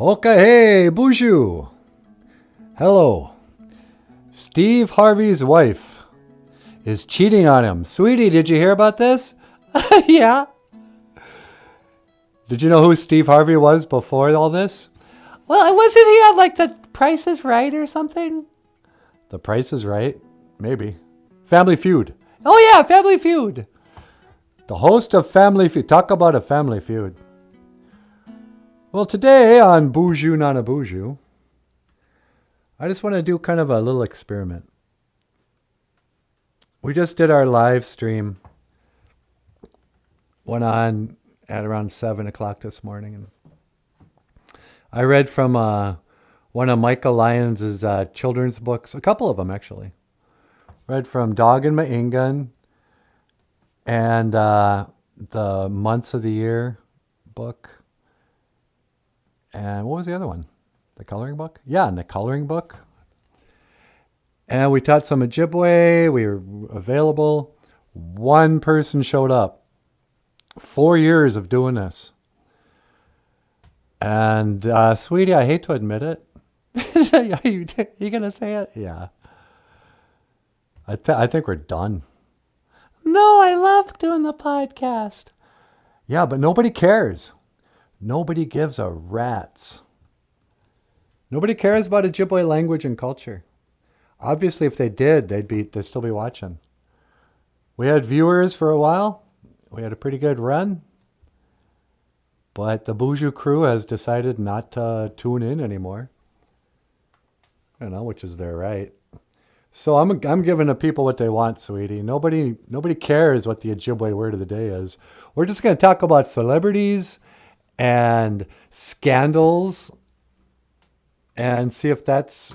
Okay, hey, BOOZHOO. Hello. Steve Harvey's wife is cheating on him. Sweetie, did you hear about this? Yeah. Did you know who Steve Harvey was before all this? Well, wasn't he on like The Price is Right or something? The Price is Right? Maybe. Family Feud. Oh yeah, Family Feud. The host of Family Feud. Talk about a family feud. Well, today on BOOZHOO NANABOOZHOO, I just want to do kind of a little experiment. We just did our live stream. Went on at around 7 o'clock this morning. And I read from one of Michael Lyons' children's books. A couple of them, actually. Read from Dog and My Ingun and the Months of the Year book. And what was the other one? The coloring book? Yeah, and the coloring book. And we taught some Ojibwe. We were available. One person showed up. 4 years of doing this. And sweetie, I hate to admit it. Are you going to say it? Yeah. I think we're done. No, I love doing the podcast. Yeah, but nobody cares. Nobody gives a rat's. Nobody cares about Ojibwe language and culture. Obviously, if they did, they'd still be watching. We had viewers for a while. We had a pretty good run. But the BOOZHOO crew has decided not to tune in anymore. I know, which is their right. So I'm giving the people what they want, sweetie. Nobody cares what the Ojibwe word of the day is. We're just going to talk about celebrities and scandals and see if that's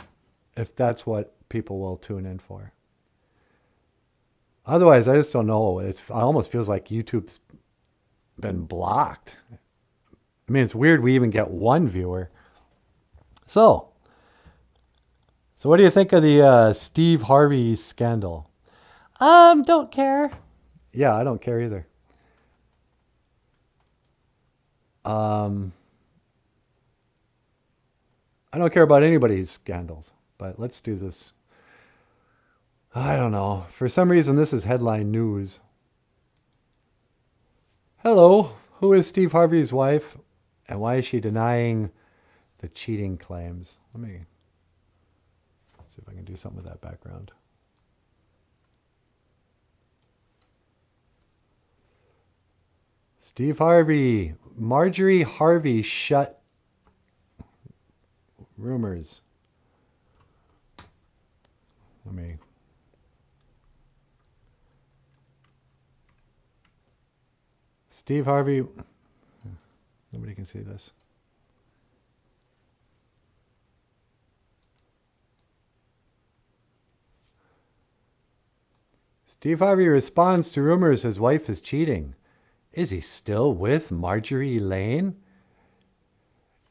what people will tune in for. Otherwise, I just don't know. It almost feels like YouTube's been blocked. I mean, it's weird we even get one viewer. So what do you think of the Steve Harvey scandal? Don't care. Yeah, I don't care either. I don't care about anybody's scandals, but let's do this. I don't know. For some reason, this is headline news. Hello, who is Steve Harvey's wife, and why is she denying the cheating claims? Let me see if I can do something with that background. Steve Harvey. Marjorie Harvey shut rumors. Let me. Steve Harvey. Nobody can see this. Steve Harvey responds to rumors his wife is cheating. Is he still with Marjorie Lane?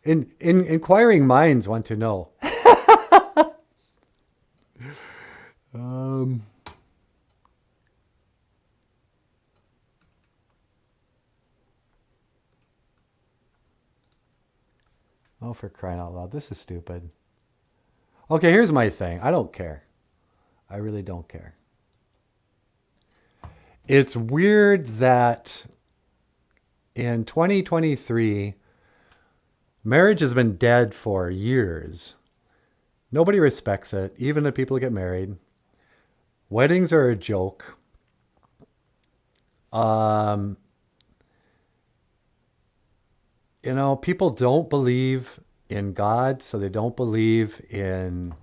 Inquiring minds want to know. Oh, for crying out loud. This is stupid. Okay, here's my thing. I don't care. I really don't care. It's weird that in 2023, marriage has been dead for years. Nobody respects it, even the people who get married. Weddings are a joke. People don't believe in God, so they don't believe in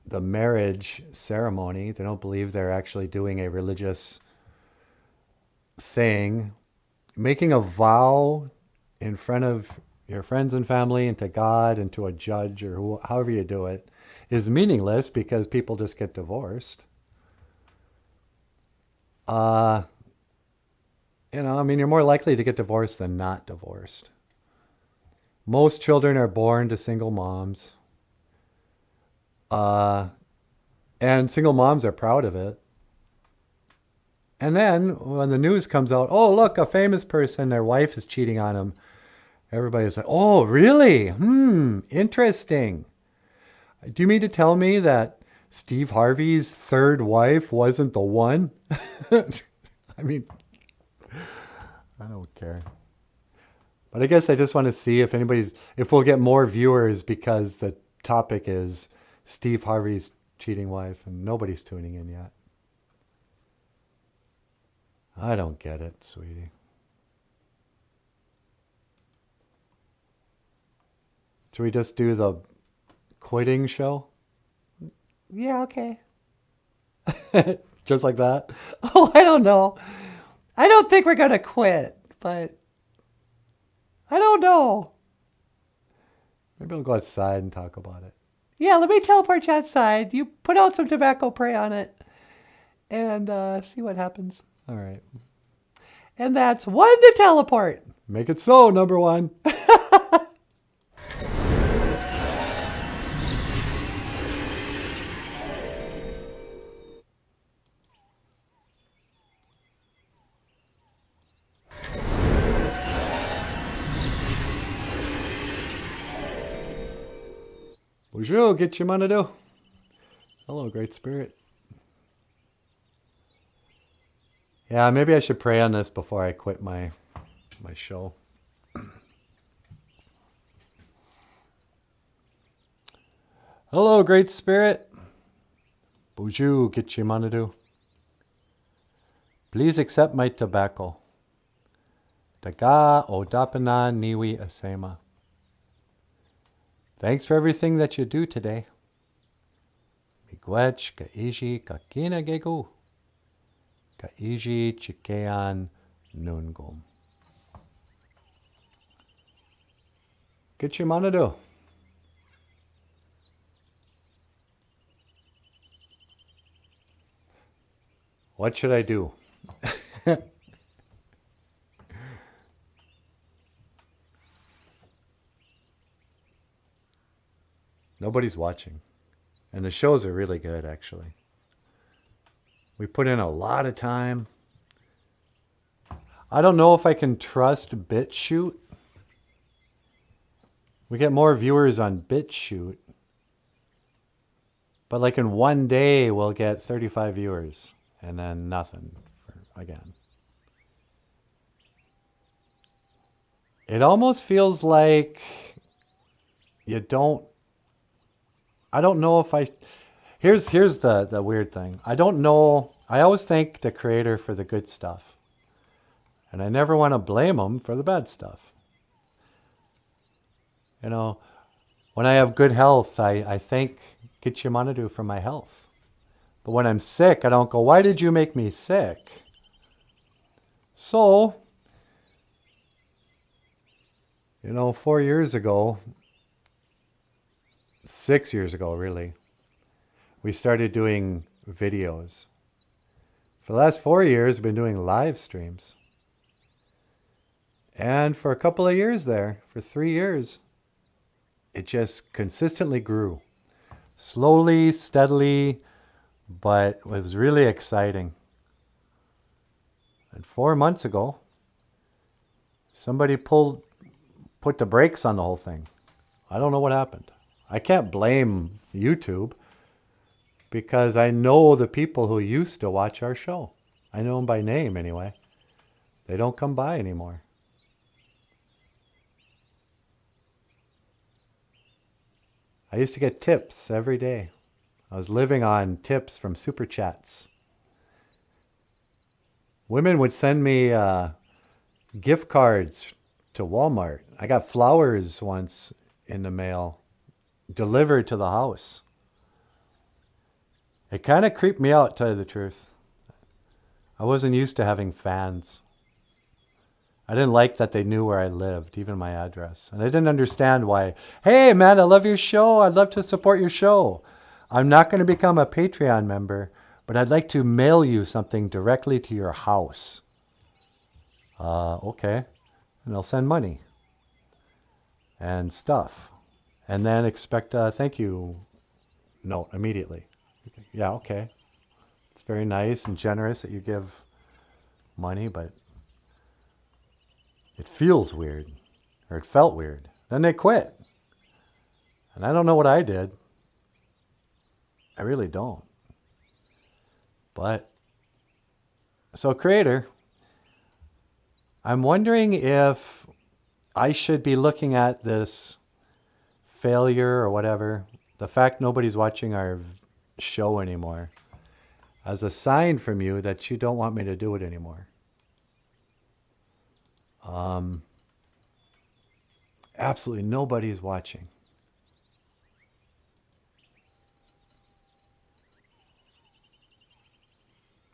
the marriage ceremony. They don't believe they're actually doing a religious thing. Making a vow in front of your friends and family and to God and to a judge or however you do it is meaningless because people just get divorced. You're more likely to get divorced than not divorced. Most children are born to single moms. And single moms are proud of it. And then when the news comes out, oh, look, a famous person, their wife is cheating on him. Everybody's like, oh, really? Interesting. Do you mean to tell me that Steve Harvey's third wife wasn't the one? I mean, I don't care. But I guess I just want to see if we'll get more viewers because the topic is Steve Harvey's cheating wife and nobody's tuning in yet. I don't get it, sweetie. Should we just do the quitting show? Yeah, okay. Just like that? Oh, I don't know. I don't think we're going to quit, but I don't know. Maybe I'll go outside and talk about it. Yeah, let me teleport you outside. You put out some tobacco spray on it and see what happens. All right. And that's 1 to teleport. Make it so, number 1. BOOZHOO, get your money do. Hello, Great Spirit. Yeah, maybe I should pray on this before I quit my show. Hello, Great Spirit. BOOZHOO, get your money do. Please accept my tobacco. Taga o dapana niwi asema. Thanks for everything that you do today. Miigwech ka iji ka kina gegu. Ka iji chikean nungum. Get your manado. What should I do? Nobody's watching. And the shows are really good, actually. We put in a lot of time. I don't know if I can trust BitChute. We get more viewers on BitChute. But like in one day, we'll get 35 viewers. And then nothing again. It almost feels like you don't... I don't know if I... Here's the weird thing. I don't know... I always thank the creator for the good stuff. And I never want to blame him for the bad stuff. You know, when I have good health, I thank Gitchimanadu for my health. But when I'm sick, I don't go, why did you make me sick? So, you know, 4 years ago... 6 years ago, really, we started doing videos. For the last 4 years, we've been doing live streams. And for a couple of years there, for 3 years, it just consistently grew. Slowly, steadily, but it was really exciting. And 4 months ago, somebody put the brakes on the whole thing. I don't know what happened. I can't blame YouTube because I know the people who used to watch our show. I know them by name anyway. They don't come by anymore. I used to get tips every day. I was living on tips from super chats. Women would send me gift cards to Walmart. I got flowers once in the mail. Delivered to the house. It kind of creeped me out, to tell you the truth. I wasn't used to having fans. I didn't like that they knew where I lived, even my address. And I didn't understand why, hey man, I love your show. I'd love to support your show. I'm not going to become a Patreon member, but I'd like to mail you something directly to your house. Okay. And they'll send money and stuff. And then expect a thank you note immediately. You think, yeah, okay. It's very nice and generous that you give money, but it feels weird. or it felt weird. Then they quit. And I don't know what I did. I really don't. But, so Creator, I'm wondering if I should be looking at this failure or whatever, the fact nobody's watching our show anymore, as a sign from you that you don't want me to do it anymore. Absolutely nobody's watching.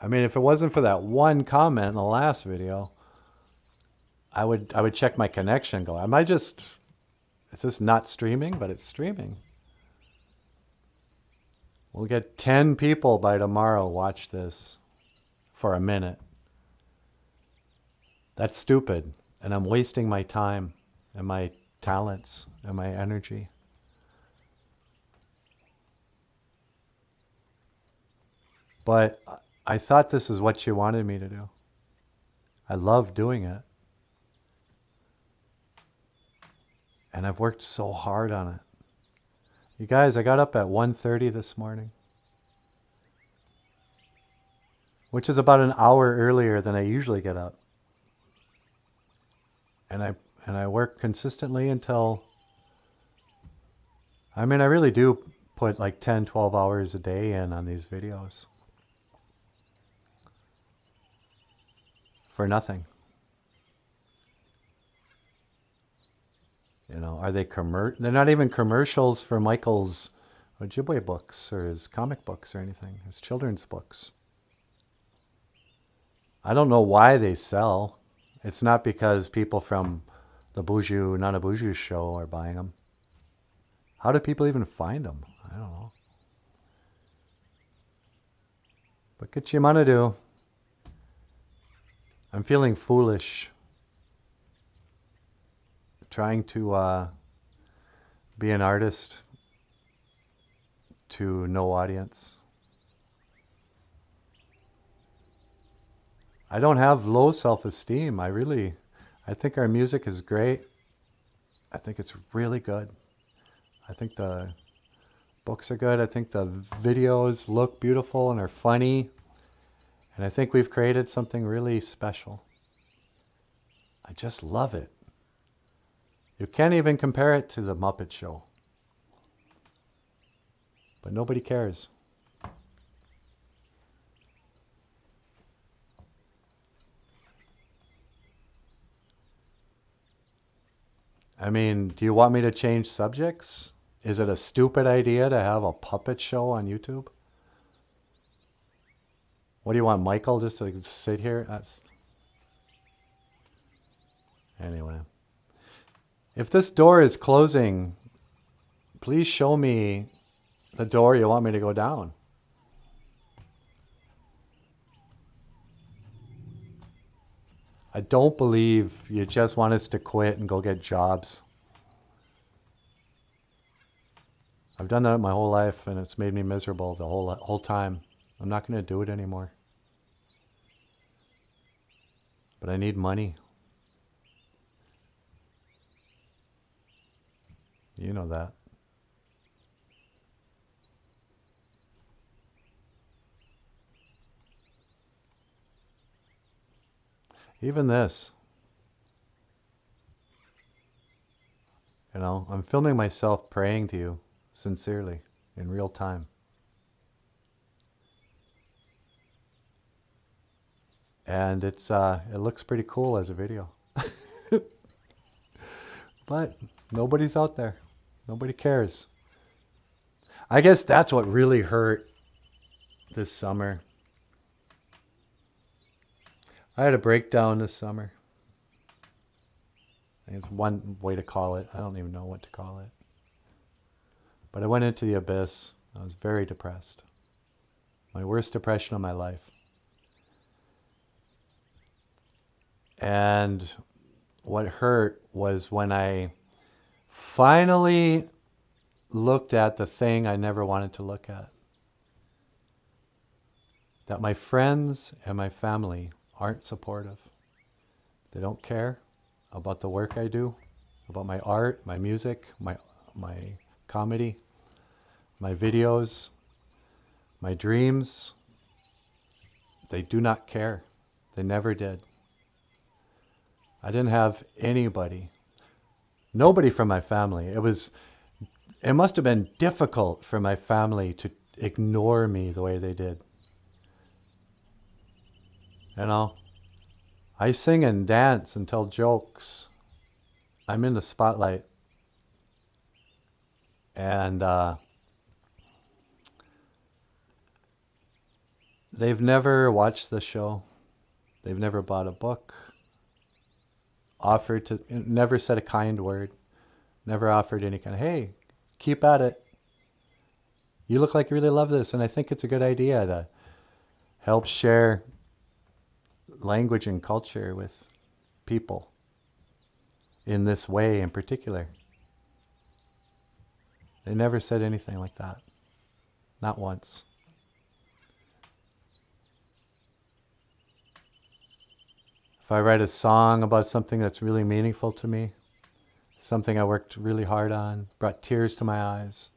I mean, if it wasn't for that one comment in the last video, I would check my connection. Go, is this not streaming? But it's streaming. We'll get 10 people by tomorrow watch this for a minute. That's stupid. And I'm wasting my time and my talents and my energy. But I thought this is what you wanted me to do. I love doing it. And I've worked so hard on it. You guys, I got up at 1:30 this morning, which is about an hour earlier than I usually get up. And I work consistently until, I mean, I really do put like 10, 12 hours a day in on these videos. For nothing. You know, are they they're not even commercials for Michael's Ojibwe books or his comic books or anything, his children's books. I don't know why they sell. It's not because people from the BOOZHOO NANABOOZHOO show are buying them. How do people even find them? I don't know. But Kichimanadu, I'm feeling foolish trying to be an artist to no audience. I don't have low self-esteem. I think our music is great. I think it's really good. I think the books are good. I think the videos look beautiful and are funny. And I think we've created something really special. I just love it. You can't even compare it to the Muppet Show. But nobody cares. I mean, do you want me to change subjects? Is it a stupid idea to have a puppet show on YouTube? What do you want, Michael, just to sit here? Anyway. If this door is closing, please show me the door you want me to go down. I don't believe you just want us to quit and go get jobs. I've done that my whole life and it's made me miserable the whole time. I'm not going to do it anymore. But I need money. You know that. Even this. You know, I'm filming myself praying to you sincerely in real time. And it looks pretty cool as a video. But nobody's out there. Nobody cares. I guess that's what really hurt this summer. I had a breakdown this summer. I think it's one way to call it. I don't even know what to call it. But I went into the abyss. I was very depressed. My worst depression of my life. And what hurt was when I finally looked at the thing I never wanted to look at. That my friends and my family aren't supportive. They don't care about the work I do. about my art, my music, my comedy, my videos, my dreams. They do not care. They never did. I didn't have anybody, nobody from my family. It must have been difficult for my family to ignore me the way they did. You know, I sing and dance and tell jokes. I'm in the spotlight. And they've never watched the show. They've never bought a book. Never said a kind word. Never offered any kind of, hey, keep at it. You look like you really love this, and I think it's a good idea to help share language and culture with people in this way in particular. They never said anything like that. Not once. If I write a song about something that's really meaningful to me, something I worked really hard on, brought tears to my eyes,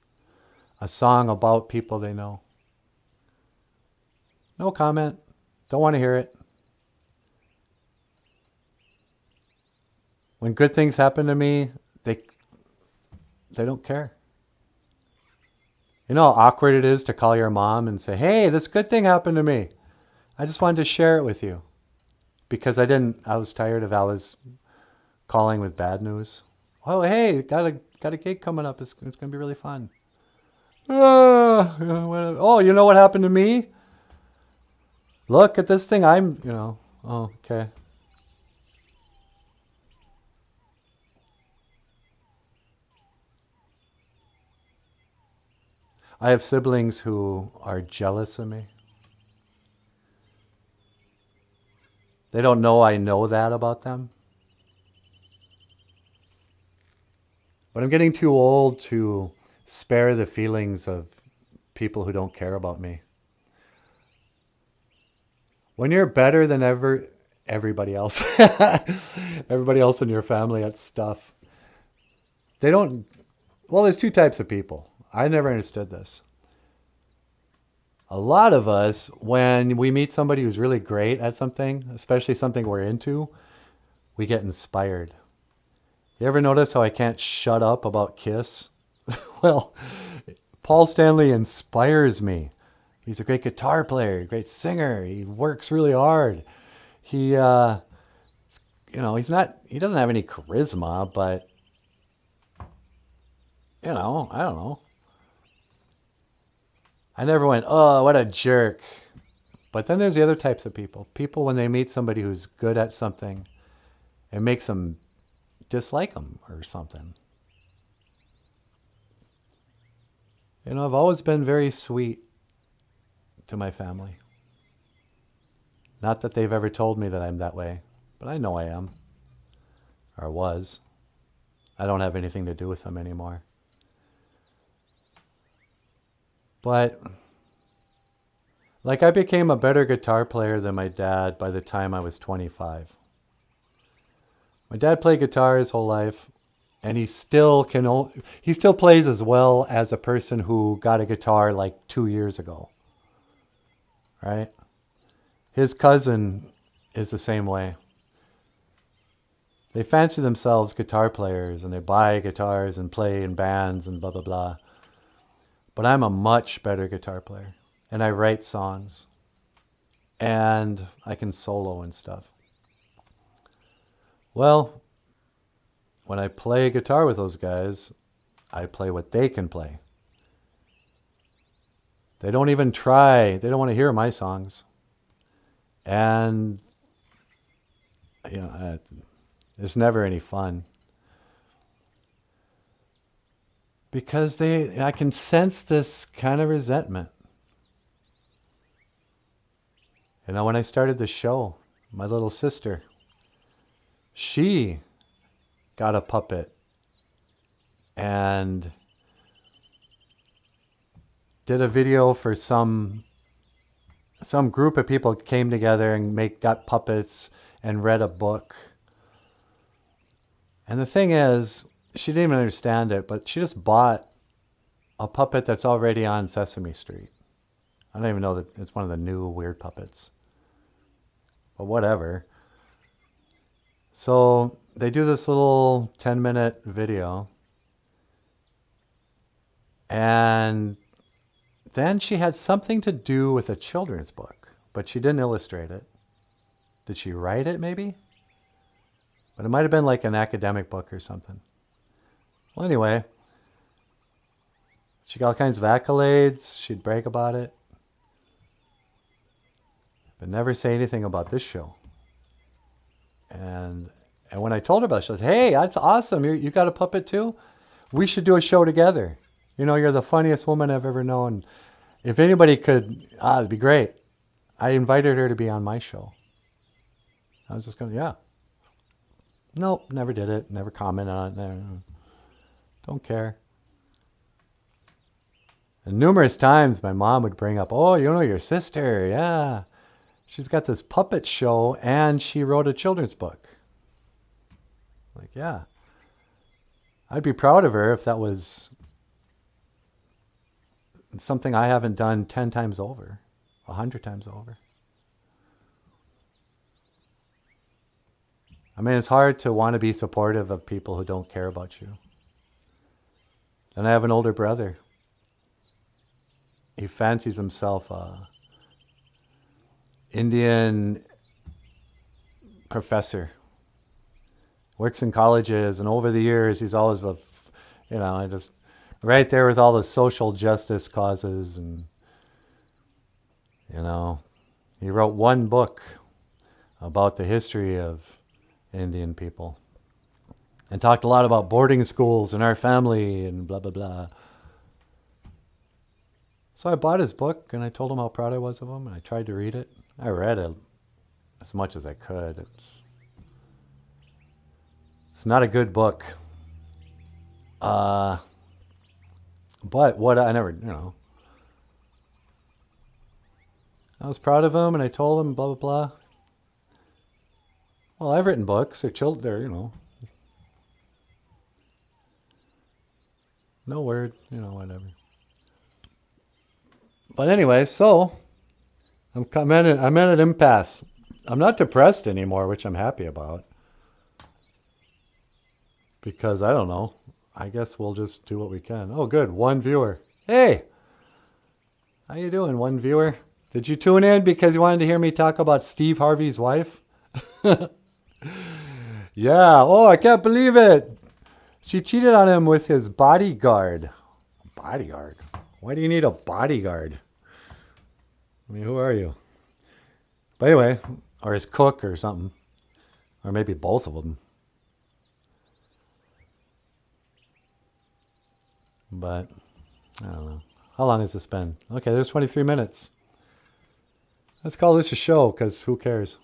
a song about people they know, no comment, don't want to hear it. When good things happen to me, they don't care. You know how awkward it is to call your mom and say, hey, this good thing happened to me. I just wanted to share it with you. Because I was tired of Alice calling with bad news. Oh, hey, got a gig coming up. It's going to be really fun. Oh, you know what happened to me? Look at this thing. Oh, okay. I have siblings who are jealous of me. They don't know I know that about them. But I'm getting too old to spare the feelings of people who don't care about me. When you're better than everybody else, everybody else in your family at stuff, there's two types of people. I never understood this. A lot of us, when we meet somebody who's really great at something, especially something we're into, we get inspired. You ever notice how I can't shut up about Kiss? Well, Paul Stanley inspires me. He's a great guitar player, great singer. He works really hard. He doesn't have any charisma, but, I don't know. I never went, oh, what a jerk. But then there's the other types of people. People, when they meet somebody who's good at something, it makes them dislike them or something. I've always been very sweet to my family. Not that they've ever told me that I'm that way, but I know I am. Or was. I don't have anything to do with them anymore. But, I became a better guitar player than my dad by the time I was 25. My dad played guitar his whole life, and he still plays as well as a person who got a guitar 2 years ago. Right? His cousin is the same way. They fancy themselves guitar players, and they buy guitars and play in bands and blah, blah, blah. But I'm a much better guitar player. And I write songs. And I can solo and stuff. Well, when I play guitar with those guys, I play what they can play. They don't even try. They don't want to hear my songs. And, it's never any fun. Because I can sense this kind of resentment. When I started the show, my little sister, she got a puppet and did a video for some group of people came together and got puppets and read a book. And the thing is, she didn't even understand it, but she just bought a puppet that's already on Sesame Street. I don't even know that it's one of the new weird puppets. But whatever. So they do this little 10-minute video. And then she had something to do with a children's book, but she didn't illustrate it. Did she write it maybe? But it might have been like an academic book or something. Well, anyway, she got all kinds of accolades. She'd brag about it. But never say anything about this show. And when I told her about it, she said, hey, that's awesome. You got a puppet too? We should do a show together. You know, you're the funniest woman I've ever known. If anybody could, it'd be great. I invited her to be on my show. I was just going, yeah. Nope, never did it. Never commented on it. Never, don't care. And numerous times my mom would bring up, oh, you know your sister, yeah. She's got this puppet show and she wrote a children's book. Like, yeah. I'd be proud of her if that was something I haven't done 10 times over, 100 times over. I mean, it's hard to want to be supportive of people who don't care about you. And I have an older brother. He fancies himself a Indian professor. Works in colleges, and over the years, he's always just right there with all the social justice causes, and he wrote one book about the history of Indian people and talked a lot about boarding schools and our family and blah blah blah. So I bought his book and I told him how proud I was of him, and I tried to read it. I read it as much as I could. It's not a good book. But what I never, I was proud of him and I told him blah, blah, blah. Well, I've written books. They're no word, whatever. But anyway, so I'm at an impasse. I'm not depressed anymore, which I'm happy about. Because I don't know. I guess we'll just do what we can. Oh, good. One viewer. Hey! How you doing, one viewer? Did you tune in because you wanted to hear me talk about Steve Harvey's wife? Yeah. Oh, I can't believe it. She cheated on him with his bodyguard. Bodyguard? Why do you need a bodyguard? I mean, who are you? But anyway, or his cook or something. Or maybe both of them. But, I don't know. How long has this been? Okay, there's 23 minutes. Let's call this a show, because who cares?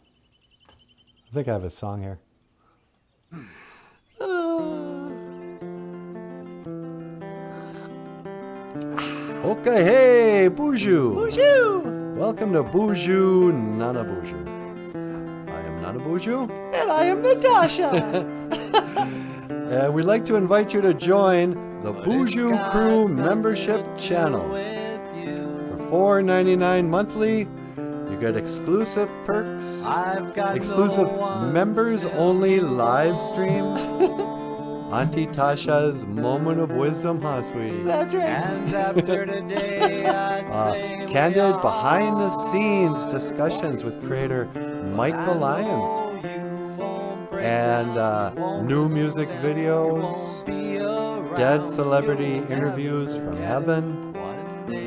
I think I have a song here. Okay, hey, BOOZHOO! BOOZHOO! Welcome to BOOZHOO NANABOOZHOO. I am NANABOOZHOO. And I am Natasha. And we'd like to invite you to join the BOOZHOO Crew membership channel. For $4.99 monthly, you get exclusive perks, exclusive members-only live stream, Auntie Tasha's moment of wisdom, huh, sweetie? That's right. And after today, candid behind-the-scenes discussions with creator Michael Lyons, and new music videos, dead celebrity interviews from heaven,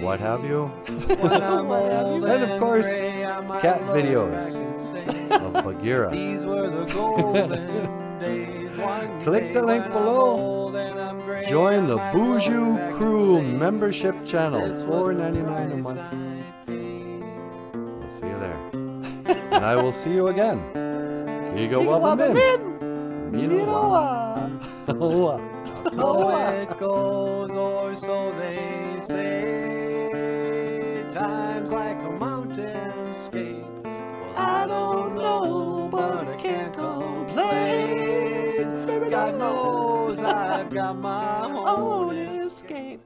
what have you, and of course, cat videos of Bagheera. Click the link below. Join the BOOZHOO Crew membership channel, $4.99 a month. We'll see you there. And I will see you again. Kiga Wabamin. Minawa. so it goes, or so they say. Times like a mountainscape. Well, I don't know, but I can't complain. God knows I've got my own Own escape.